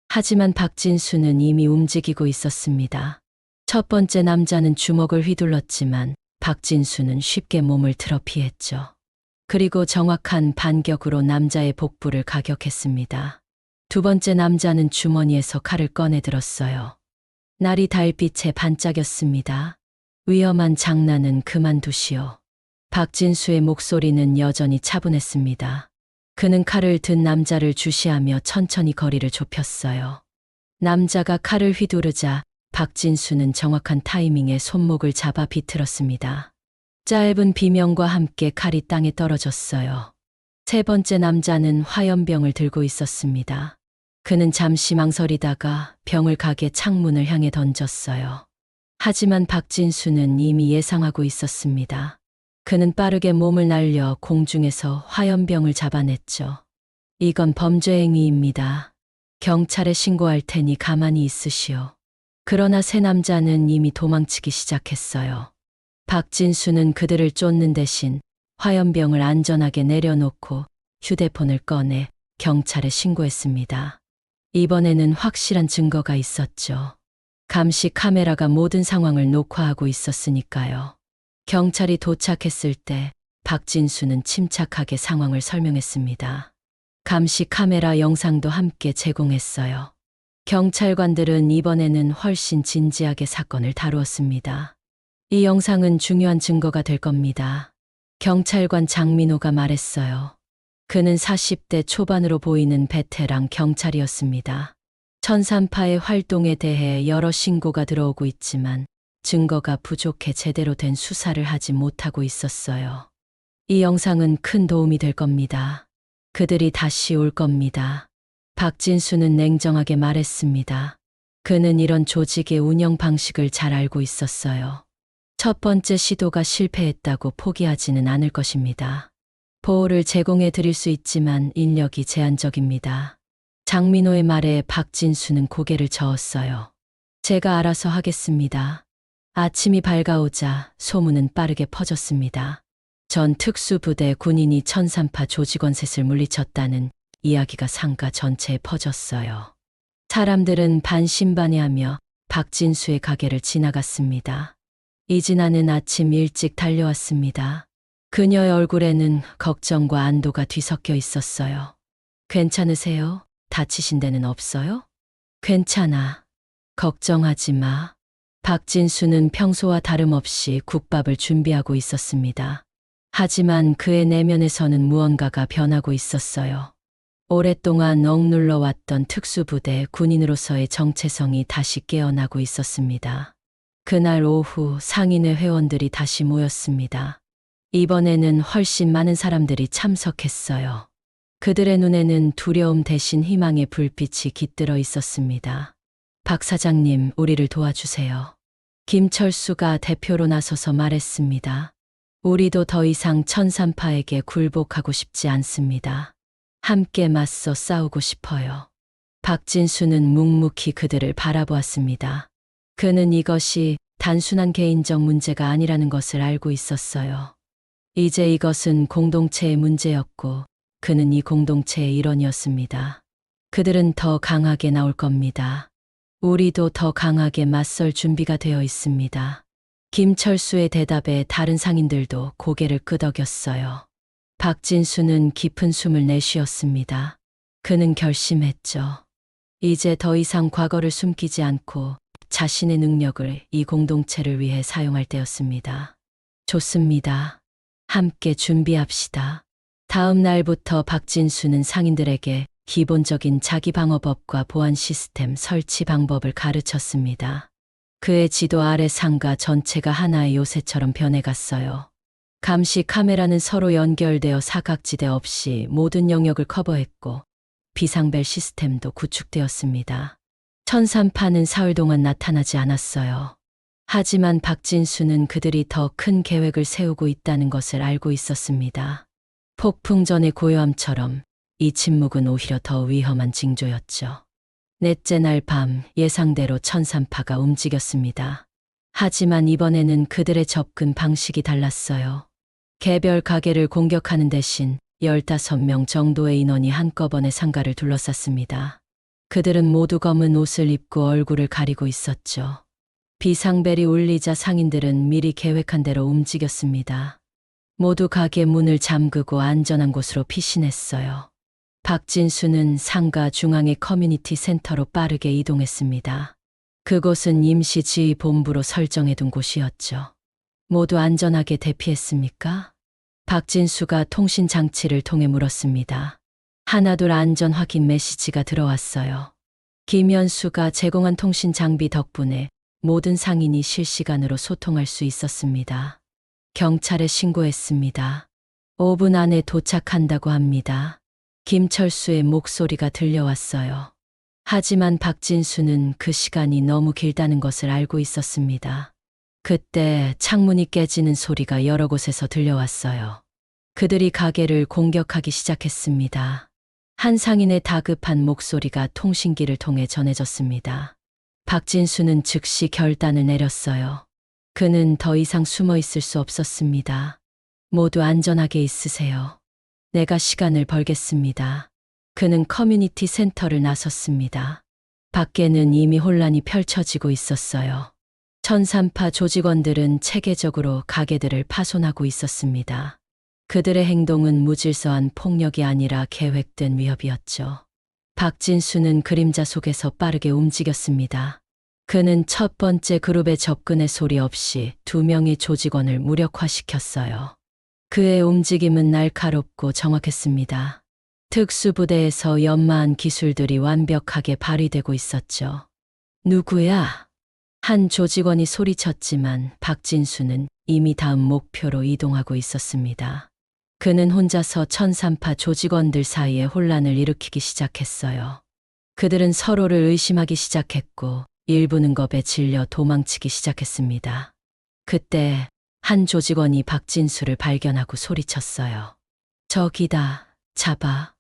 하지만 박진수는 이미 움직이고 있었습니다. 첫 번째 남자는 주먹을 휘둘렀지만 박진수는 쉽게 몸을 틀어 피했죠. 그리고 정확한 반격으로 남자의 복부를 가격했습니다. 두 번째 남자는 주머니에서 칼을 꺼내 들었어요. 날이 달빛에 반짝였습니다. 위험한 장난은 그만두시오. 박진수의 목소리는 여전히 차분했습니다. 그는 칼을 든 남자를 주시하며 천천히 거리를 좁혔어요. 남자가 칼을 휘두르자 박진수는 정확한 타이밍에 손목을 잡아 비틀었습니다. 짧은 비명과 함께 칼이 땅에 떨어졌어요. 3번째 남자는 화염병을 들고 있었습니다. 그는 잠시 망설이다가 병을 가게 창문을 향해 던졌어요. 하지만 박진수는 이미 예상하고 있었습니다. 그는 빠르게 몸을 날려 공중에서 화염병을 잡아냈죠. 이건 범죄 행위입니다. 경찰에 신고할 테니 가만히 있으시오. 그러나 3 남자는 이미 도망치기 시작했어요. 박진수는 그들을 쫓는 대신 화염병을 안전하게 내려놓고 휴대폰을 꺼내 경찰에 신고했습니다. 이번에는 확실한 증거가 있었죠. 감시 카메라가 모든 상황을 녹화하고 있었으니까요. 경찰이 도착했을 때 박진수는 침착하게 상황을 설명했습니다. 감시 카메라 영상도 함께 제공했어요. 경찰관들은 이번에는 훨씬 진지하게 사건을 다루었습니다. 이 영상은 중요한 증거가 될 겁니다. 경찰관 장민호가 말했어요. 그는 40대 초반으로 보이는 베테랑 경찰이었습니다. 천산파의 활동에 대해 여러 신고가 들어오고 있지만 증거가 부족해 제대로 된 수사를 하지 못하고 있었어요. 이 영상은 큰 도움이 될 겁니다. 그들이 다시 올 겁니다. 박진수는 냉정하게 말했습니다. 그는 이런 조직의 운영 방식을 잘 알고 있었어요. 첫 번째 시도가 실패했다고 포기하지는 않을 것입니다. 보호를 제공해 드릴 수 있지만 인력이 제한적입니다. 장민호의 말에 박진수는 고개를 저었어요. 제가 알아서 하겠습니다. 아침이 밝아오자 소문은 빠르게 퍼졌습니다. 전 특수부대 군인이 천산파 조직원 셋을 물리쳤다는 이야기가 상가 전체에 퍼졌어요. 사람들은 반신반의하며 박진수의 가게를 지나갔습니다. 이진아는 아침 일찍 달려왔습니다. 그녀의 얼굴에는 걱정과 안도가 뒤섞여 있었어요. 괜찮으세요? 다치신 데는 없어요? 괜찮아. 걱정하지 마. 박진수는 평소와 다름없이 국밥을 준비하고 있었습니다. 하지만 그의 내면에서는 무언가가 변하고 있었어요. 오랫동안 억눌러 왔던 특수부대 군인으로서의 정체성이 다시 깨어나고 있었습니다. 그날 오후 상인회 회원들이 다시 모였습니다. 이번에는 훨씬 많은 사람들이 참석했어요. 그들의 눈에는 두려움 대신 희망의 불빛이 깃들어 있었습니다. 박 사장님, 우리를 도와주세요. 김철수가 대표로 나서서 말했습니다. 우리도 더 이상 천산파에게 굴복하고 싶지 않습니다. 함께 맞서 싸우고 싶어요. 박진수는 묵묵히 그들을 바라보았습니다. 그는 이것이 단순한 개인적 문제가 아니라는 것을 알고 있었어요. 이제 이것은 공동체의 문제였고 그는 이 공동체의 일원이었습니다. 그들은 더 강하게 나올 겁니다. 우리도 더 강하게 맞설 준비가 되어 있습니다. 김철수의 대답에 다른 상인들도 고개를 끄덕였어요. 박진수는 깊은 숨을 내쉬었습니다. 그는 결심했죠. 이제 더 이상 과거를 숨기지 않고 자신의 능력을 이 공동체를 위해 사용할 때였습니다. 좋습니다. 함께 준비합시다. 다음 날부터 박진수는 상인들에게 기본적인 자기방어법과 보안 시스템 설치 방법을 가르쳤습니다. 그의 지도 아래 상가 전체가 하나의 요새처럼 변해갔어요. 감시 카메라는 서로 연결되어 사각지대 없이 모든 영역을 커버했고 비상벨 시스템도 구축되었습니다. 천산파는 사흘 동안 나타나지 않았어요. 하지만 박진수는 그들이 더 큰 계획을 세우고 있다는 것을 알고 있었습니다. 폭풍 전의 고요함처럼 이 침묵은 오히려 더 위험한 징조였죠. 넷째 날 밤 예상대로 천산파가 움직였습니다. 하지만 이번에는 그들의 접근 방식이 달랐어요. 개별 가게를 공격하는 대신 15명 정도의 인원이 한꺼번에 상가를 둘러쌌습니다. 그들은 모두 검은 옷을 입고 얼굴을 가리고 있었죠. 비상벨이 울리자 상인들은 미리 계획한 대로 움직였습니다. 모두 가게 문을 잠그고 안전한 곳으로 피신했어요. 박진수는 상가 중앙의 커뮤니티 센터로 빠르게 이동했습니다. 그곳은 임시 지휘본부로 설정해둔 곳이었죠. 모두 안전하게 대피했습니까? 박진수가 통신 장치를 통해 물었습니다. 하나둘 안전 확인 메시지가 들어왔어요. 김현수가 제공한 통신 장비 덕분에 모든 상인이 실시간으로 소통할 수 있었습니다. 경찰에 신고했습니다. 5분 안에 도착한다고 합니다. 김철수의 목소리가 들려왔어요. 하지만 박진수는 그 시간이 너무 길다는 것을 알고 있었습니다. 그때 창문이 깨지는 소리가 여러 곳에서 들려왔어요. 그들이 가게를 공격하기 시작했습니다. 한 상인의 다급한 목소리가 통신기를 통해 전해졌습니다. 박진수는 즉시 결단을 내렸어요. 그는 더 이상 숨어 있을 수 없었습니다. 모두 안전하게 있으세요. 내가 시간을 벌겠습니다. 그는 커뮤니티 센터를 나섰습니다. 밖에는 이미 혼란이 펼쳐지고 있었어요. 천산파 조직원들은 체계적으로 가게들을 파손하고 있었습니다. 그들의 행동은 무질서한 폭력이 아니라 계획된 위협이었죠. 박진수는 그림자 속에서 빠르게 움직였습니다. 그는 첫 번째 그룹의 접근의 소리 없이 2명의 조직원을 무력화시켰어요. 그의 움직임은 날카롭고 정확했습니다. 특수부대에서 연마한 기술들이 완벽하게 발휘되고 있었죠. 누구야? 한 조직원이 소리쳤지만 박진수는 이미 다음 목표로 이동하고 있었습니다. 그는 혼자서 천산파 조직원들 사이에 혼란을 일으키기 시작했어요. 그들은 서로를 의심하기 시작했고 일부는 겁에 질려 도망치기 시작했습니다. 그때 한 조직원이 박진수를 발견하고 소리쳤어요. 저기다, 잡아.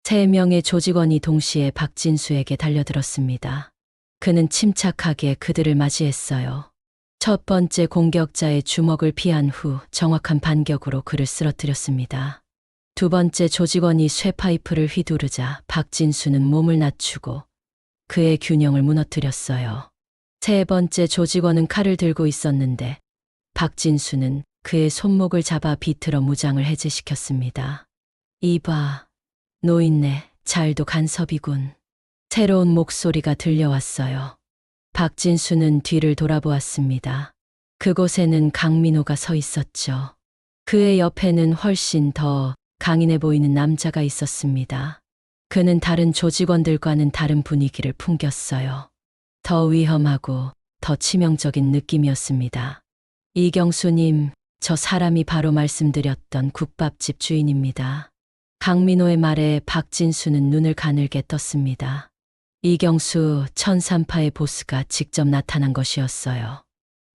3명의 조직원이 동시에 박진수에게 달려들었습니다. 그는 침착하게 그들을 맞이했어요. 첫 번째 공격자의 주먹을 피한 후 정확한 반격으로 그를 쓰러뜨렸습니다. 두 번째 조직원이 쇠파이프를 휘두르자 박진수는 몸을 낮추고 그의 균형을 무너뜨렸어요. 세 번째 조직원은 칼을 들고 있었는데 박진수는 그의 손목을 잡아 비틀어 무장을 해제시켰습니다. 이봐, 노인네, 잘도 간섭이군. 새로운 목소리가 들려왔어요. 박진수는 뒤를 돌아보았습니다. 그곳에는 강민호가 서 있었죠. 그의 옆에는 훨씬 더 강인해 보이는 남자가 있었습니다. 그는 다른 조직원들과는 다른 분위기를 풍겼어요. 더 위험하고 더 치명적인 느낌이었습니다. 이경수님, 저 사람이 바로 말씀드렸던 국밥집 주인입니다. 강민호의 말에 박진수는 눈을 가늘게 떴습니다. 이경수, 천산파의 보스가 직접 나타난 것이었어요.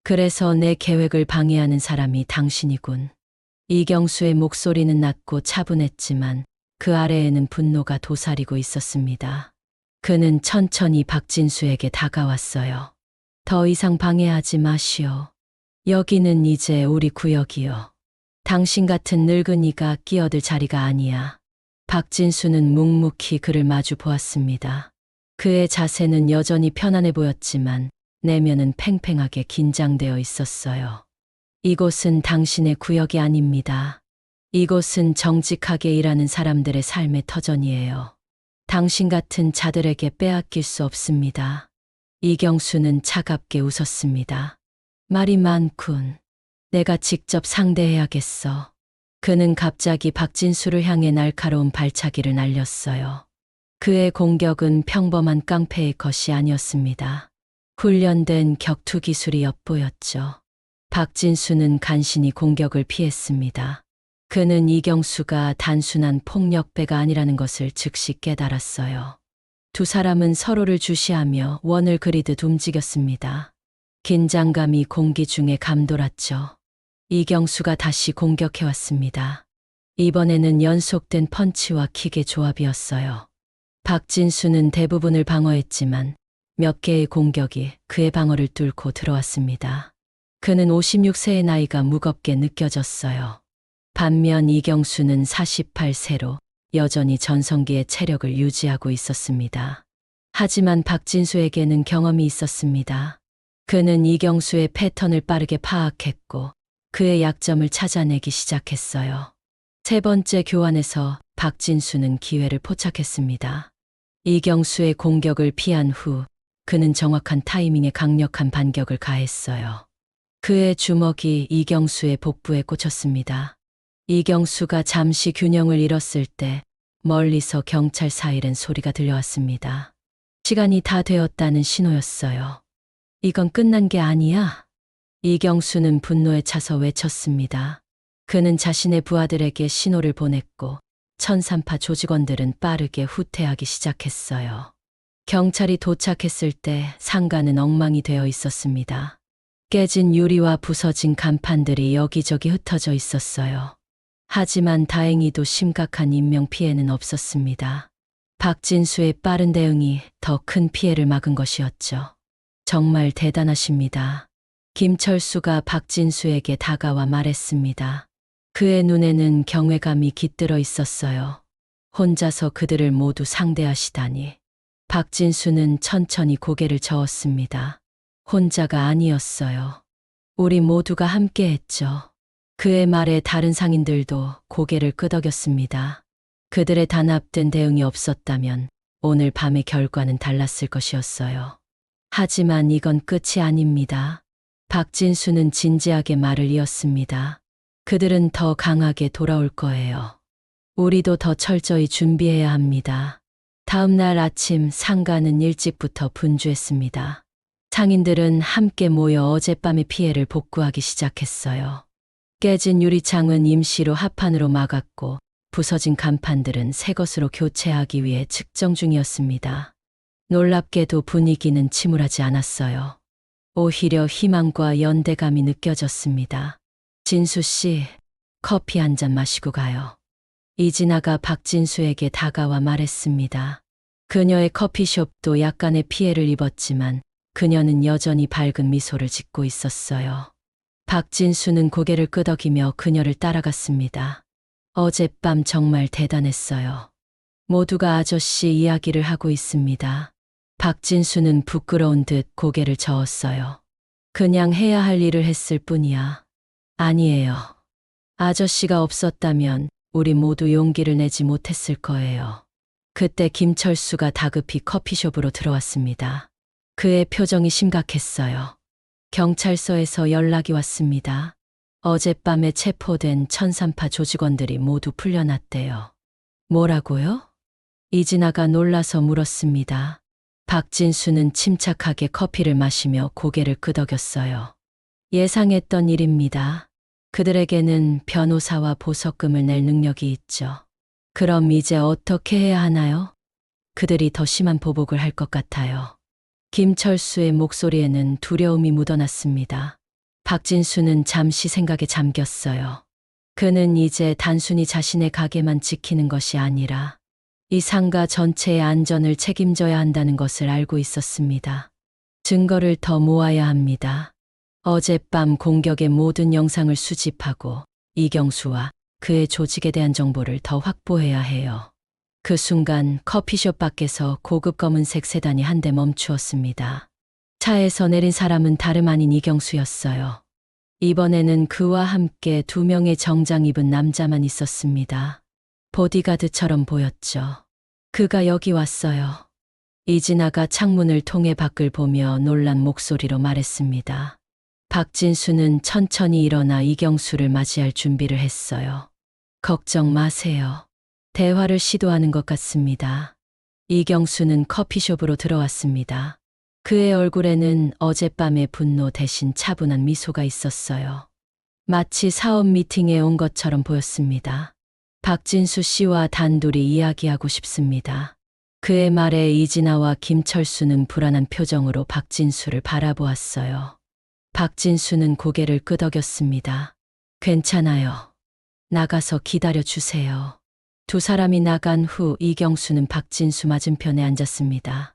그래서 내 계획을 방해하는 사람이 당신이군. 이경수의 목소리는 낮고 차분했지만 그 아래에는 분노가 도사리고 있었습니다. 그는 천천히 박진수에게 다가왔어요. 더 이상 방해하지 마시오. 여기는 이제 우리 구역이요. 당신 같은 늙은이가 끼어들 자리가 아니야. 박진수는 묵묵히 그를 마주 보았습니다. 그의 자세는 여전히 편안해 보였지만 내면은 팽팽하게 긴장되어 있었어요. 이곳은 당신의 구역이 아닙니다. 이곳은 정직하게 일하는 사람들의 삶의 터전이에요. 당신 같은 자들에게 빼앗길 수 없습니다. 이경수는 차갑게 웃었습니다. 말이 많군. 내가 직접 상대해야겠어. 그는 갑자기 박진수를 향해 날카로운 발차기를 날렸어요. 그의 공격은 평범한 깡패의 것이 아니었습니다. 훈련된 격투 기술이 엿보였죠. 박진수는 간신히 공격을 피했습니다. 그는 이경수가 단순한 폭력배가 아니라는 것을 즉시 깨달았어요. 두 사람은 서로를 주시하며 원을 그리듯 움직였습니다. 긴장감이 공기 중에 감돌았죠. 이경수가 다시 공격해왔습니다. 이번에는 연속된 펀치와 킥의 조합이었어요. 박진수는 대부분을 방어했지만 몇 개의 공격이 그의 방어를 뚫고 들어왔습니다. 그는 56세의 나이가 무겁게 느껴졌어요. 반면 이경수는 48세로 여전히 전성기의 체력을 유지하고 있었습니다. 하지만 박진수에게는 경험이 있었습니다. 그는 이경수의 패턴을 빠르게 파악했고 그의 약점을 찾아내기 시작했어요. 세 번째 교환에서 박진수는 기회를 포착했습니다. 이경수의 공격을 피한 후 그는 정확한 타이밍에 강력한 반격을 가했어요. 그의 주먹이 이경수의 복부에 꽂혔습니다. 이경수가 잠시 균형을 잃었을 때 멀리서 경찰 사이렌 소리가 들려왔습니다. 시간이 다 되었다는 신호였어요. 이건 끝난 게 아니야. 이경수는 분노에 차서 외쳤습니다. 그는 자신의 부하들에게 신호를 보냈고 천산파 조직원들은 빠르게 후퇴하기 시작했어요. 경찰이 도착했을 때 상가는 엉망이 되어 있었습니다. 깨진 유리와 부서진 간판들이 여기저기 흩어져 있었어요. 하지만 다행히도 심각한 인명피해는 없었습니다. 박진수의 빠른 대응이 더 큰 피해를 막은 것이었죠. 정말 대단하십니다. 김철수가 박진수에게 다가와 말했습니다. 그의 눈에는 경외감이 깃들어 있었어요. 혼자서 그들을 모두 상대하시다니. 박진수는 천천히 고개를 저었습니다. 혼자가 아니었어요. 우리 모두가 함께했죠. 그의 말에 다른 상인들도 고개를 끄덕였습니다. 그들의 단합된 대응이 없었다면 오늘 밤의 결과는 달랐을 것이었어요. 하지만 이건 끝이 아닙니다. 박진수는 진지하게 말을 이었습니다. 그들은 더 강하게 돌아올 거예요. 우리도 더 철저히 준비해야 합니다. 다음 날 아침 상가는 일찍부터 분주했습니다. 상인들은 함께 모여 어젯밤의 피해를 복구하기 시작했어요. 깨진 유리창은 임시로 합판으로 막았고 부서진 간판들은 새 것으로 교체하기 위해 측정 중이었습니다. 놀랍게도 분위기는 침울하지 않았어요. 오히려 희망과 연대감이 느껴졌습니다. 진수 씨, 커피 한 잔 마시고 가요. 이진아가 박진수에게 다가와 말했습니다. 그녀의 커피숍도 약간의 피해를 입었지만 그녀는 여전히 밝은 미소를 짓고 있었어요. 박진수는 고개를 끄덕이며 그녀를 따라갔습니다. 어젯밤 정말 대단했어요. 모두가 아저씨 이야기를 하고 있습니다. 박진수는 부끄러운 듯 고개를 저었어요. 그냥 해야 할 일을 했을 뿐이야. 아니에요. 아저씨가 없었다면 우리 모두 용기를 내지 못했을 거예요. 그때 김철수가 다급히 커피숍으로 들어왔습니다. 그의 표정이 심각했어요. 경찰서에서 연락이 왔습니다. 어젯밤에 체포된 천산파 조직원들이 모두 풀려났대요. 뭐라고요? 이진아가 놀라서 물었습니다. 박진수는 침착하게 커피를 마시며 고개를 끄덕였어요. 예상했던 일입니다. 그들에게는 변호사와 보석금을 낼 능력이 있죠. 그럼 이제 어떻게 해야 하나요? 그들이 더 심한 보복을 할 것 같아요. 김철수의 목소리에는 두려움이 묻어났습니다. 박진수는 잠시 생각에 잠겼어요. 그는 이제 단순히 자신의 가게만 지키는 것이 아니라 이 상가 전체의 안전을 책임져야 한다는 것을 알고 있었습니다. 증거를 더 모아야 합니다. 어젯밤 공격의 모든 영상을 수집하고 이경수와 그의 조직에 대한 정보를 더 확보해야 해요. 그 순간 커피숍 밖에서 고급 검은색 세단이 한 대 멈추었습니다. 차에서 내린 사람은 다름 아닌 이경수였어요. 이번에는 그와 함께 2명의 정장 입은 남자만 있었습니다. 보디가드처럼 보였죠. 그가 여기 왔어요. 이진아가 창문을 통해 밖을 보며 놀란 목소리로 말했습니다. 박진수는 천천히 일어나 이경수를 맞이할 준비를 했어요. 걱정 마세요. 대화를 시도하는 것 같습니다. 이경수는 커피숍으로 들어왔습니다. 그의 얼굴에는 어젯밤의 분노 대신 차분한 미소가 있었어요. 마치 사업 미팅에 온 것처럼 보였습니다. 박진수 씨와 단둘이 이야기하고 싶습니다. 그의 말에 이진아와 김철수는 불안한 표정으로 박진수를 바라보았어요. 박진수는 고개를 끄덕였습니다. 괜찮아요. 나가서 기다려 주세요. 두 사람이 나간 후 이경수는 박진수 맞은편에 앉았습니다.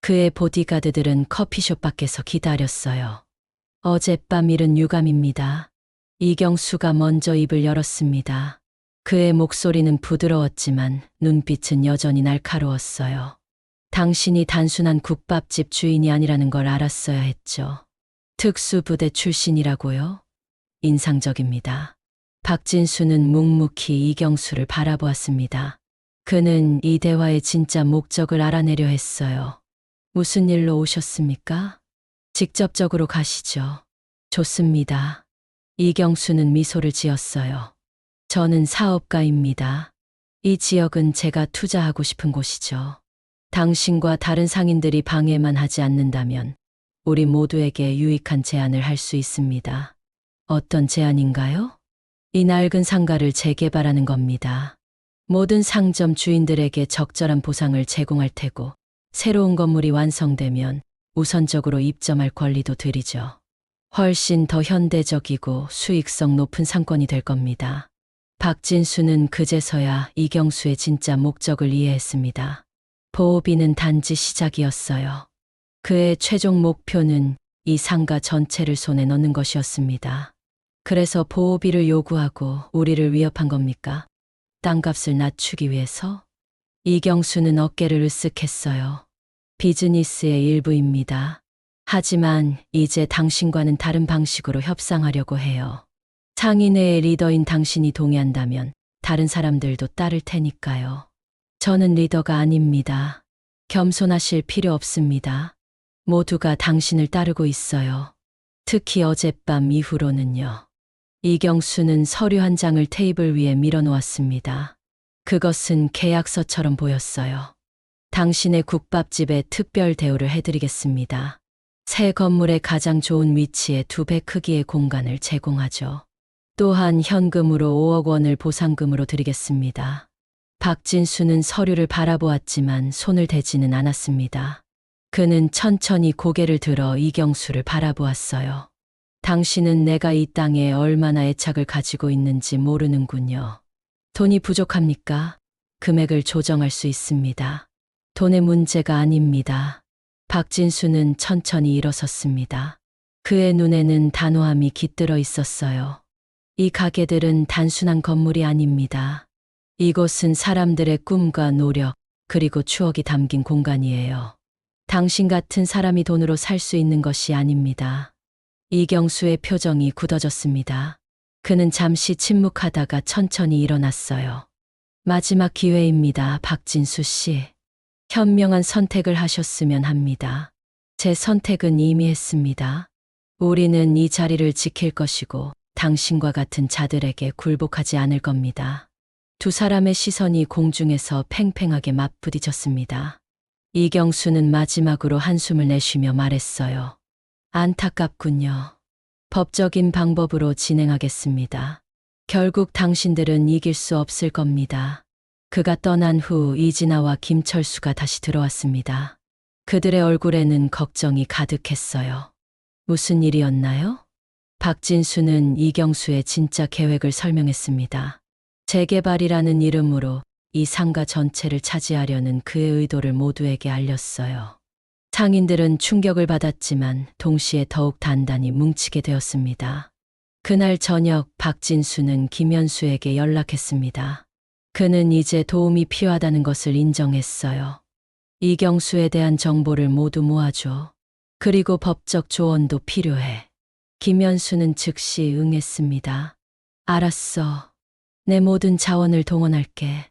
그의 보디가드들은 커피숍 밖에서 기다렸어요. 어젯밤 일은 유감입니다. 이경수가 먼저 입을 열었습니다. 그의 목소리는 부드러웠지만 눈빛은 여전히 날카로웠어요. 당신이 단순한 국밥집 주인이 아니라는 걸 알았어야 했죠. 특수부대 출신이라고요? 인상적입니다. 박진수는 묵묵히 이경수를 바라보았습니다. 그는 이 대화의 진짜 목적을 알아내려 했어요. 무슨 일로 오셨습니까? 직접적으로 가시죠. 좋습니다. 이경수는 미소를 지었어요. 저는 사업가입니다. 이 지역은 제가 투자하고 싶은 곳이죠. 당신과 다른 상인들이 방해만 하지 않는다면 우리 모두에게 유익한 제안을 할 수 있습니다. 어떤 제안인가요? 이 낡은 상가를 재개발하는 겁니다. 모든 상점 주인들에게 적절한 보상을 제공할 테고 새로운 건물이 완성되면 우선적으로 입점할 권리도 드리죠. 훨씬 더 현대적이고 수익성 높은 상권이 될 겁니다. 박진수는 그제서야 이경수의 진짜 목적을 이해했습니다. 보호비는 단지 시작이었어요. 그의 최종 목표는 이 상가 전체를 손에 넣는 것이었습니다. 그래서 보호비를 요구하고 우리를 위협한 겁니까? 땅값을 낮추기 위해서? 이경수는 어깨를 으쓱했어요. 비즈니스의 일부입니다. 하지만 이제 당신과는 다른 방식으로 협상하려고 해요. 상인회의 리더인 당신이 동의한다면 다른 사람들도 따를 테니까요. 저는 리더가 아닙니다. 겸손하실 필요 없습니다. 모두가 당신을 따르고 있어요. 특히 어젯밤 이후로는요. 이경수는 서류 한 장을 테이블 위에 밀어놓았습니다. 그것은 계약서처럼 보였어요. 당신의 국밥집에 특별 대우를 해드리겠습니다. 새 건물의 가장 좋은 위치에 2배 크기의 공간을 제공하죠. 또한 현금으로 5억 원을 보상금으로 드리겠습니다. 박진수는 서류를 바라보았지만 손을 대지는 않았습니다. 그는 천천히 고개를 들어 이경수를 바라보았어요. 당신은 내가 이 땅에 얼마나 애착을 가지고 있는지 모르는군요. 돈이 부족합니까? 금액을 조정할 수 있습니다. 돈의 문제가 아닙니다. 박진수는 천천히 일어섰습니다. 그의 눈에는 단호함이 깃들어 있었어요. 이 가게들은 단순한 건물이 아닙니다. 이곳은 사람들의 꿈과 노력, 그리고 추억이 담긴 공간이에요. 당신 같은 사람이 돈으로 살 수 있는 것이 아닙니다. 이경수의 표정이 굳어졌습니다. 그는 잠시 침묵하다가 천천히 일어났어요. 마지막 기회입니다, 박진수 씨. 현명한 선택을 하셨으면 합니다. 제 선택은 이미 했습니다. 우리는 이 자리를 지킬 것이고 당신과 같은 자들에게 굴복하지 않을 겁니다. 두 사람의 시선이 공중에서 팽팽하게 맞부딪혔습니다. 이경수는 마지막으로 한숨을 내쉬며 말했어요. 안타깝군요. 법적인 방법으로 진행하겠습니다. 결국 당신들은 이길 수 없을 겁니다. 그가 떠난 후 이진아와 김철수가 다시 들어왔습니다. 그들의 얼굴에는 걱정이 가득했어요. 무슨 일이었나요? 박진수는 이경수의 진짜 계획을 설명했습니다. 재개발이라는 이름으로 이 상가 전체를 차지하려는 그의 의도를 모두에게 알렸어요. 상인들은 충격을 받았지만 동시에 더욱 단단히 뭉치게 되었습니다. 그날 저녁 박진수는 김현수에게 연락했습니다. 그는 이제 도움이 필요하다는 것을 인정했어요. 이경수에 대한 정보를 모두 모아줘. 그리고 법적 조언도 필요해. 김현수는 즉시 응했습니다. 알았어. 내 모든 자원을 동원할게.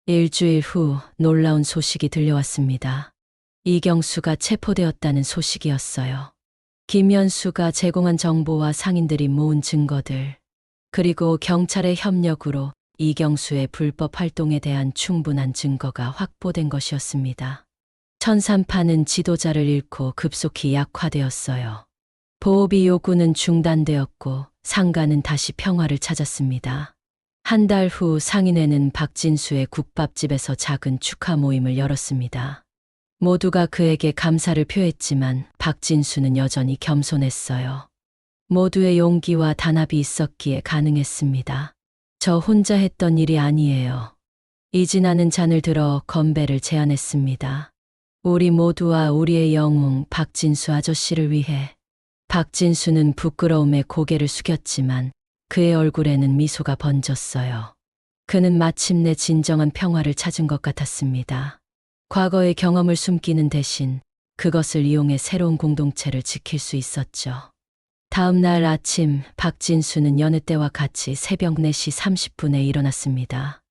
일주일 후 놀라운 소식이 들려왔습니다. 이경수가 체포되었다는 소식이었어요. 김연수가 제공한 정보와 상인들이 모은 증거들, 그리고 경찰의 협력으로 이경수의 불법 활동에 대한 충분한 증거가 확보된 것이었습니다. 천삼파는 지도자를 잃고 급속히 약화되었어요. 보호비 요구는 중단되었고 상가는 다시 평화를 찾았습니다. 한 달 후 상인회는 박진수의 국밥집에서 작은 축하 모임을 열었습니다. 모두가 그에게 감사를 표했지만 박진수는 여전히 겸손했어요. 모두의 용기와 단합이 있었기에 가능했습니다. 저 혼자 했던 일이 아니에요. 이진아는 잔을 들어 건배를 제안했습니다. 우리 모두와 우리의 영웅 박진수 아저씨를 위해. 박진수는 부끄러움에 고개를 숙였지만 그의 얼굴에는 미소가 번졌어요. 그는 마침내 진정한 평화를 찾은 것 같았습니다. 과거의 경험을 숨기는 대신 그것을 이용해 새로운 공동체를 지킬 수 있었죠. 다음 날 아침 박진수는 여느 때와 같이 새벽 4시 30분에 일어났습니다.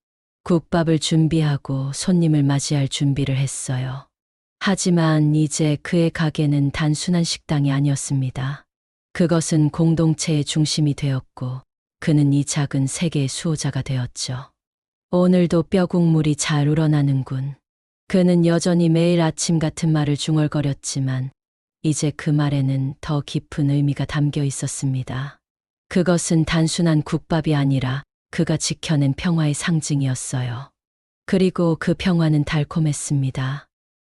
국밥을 준비하고 손님을 맞이할 준비를 했어요. 하지만 이제 그의 가게는 단순한 식당이 아니었습니다. 그것은 공동체의 중심이 되었고 그는 이 작은 세계의 수호자가 되었죠. 오늘도 뼈국물이 잘 우러나는군. 그는 여전히 매일 아침 같은 말을 중얼거렸지만 이제 그 말에는 더 깊은 의미가 담겨 있었습니다. 그것은 단순한 국밥이 아니라 그가 지켜낸 평화의 상징이었어요. 그리고 그 평화는 달콤했습니다.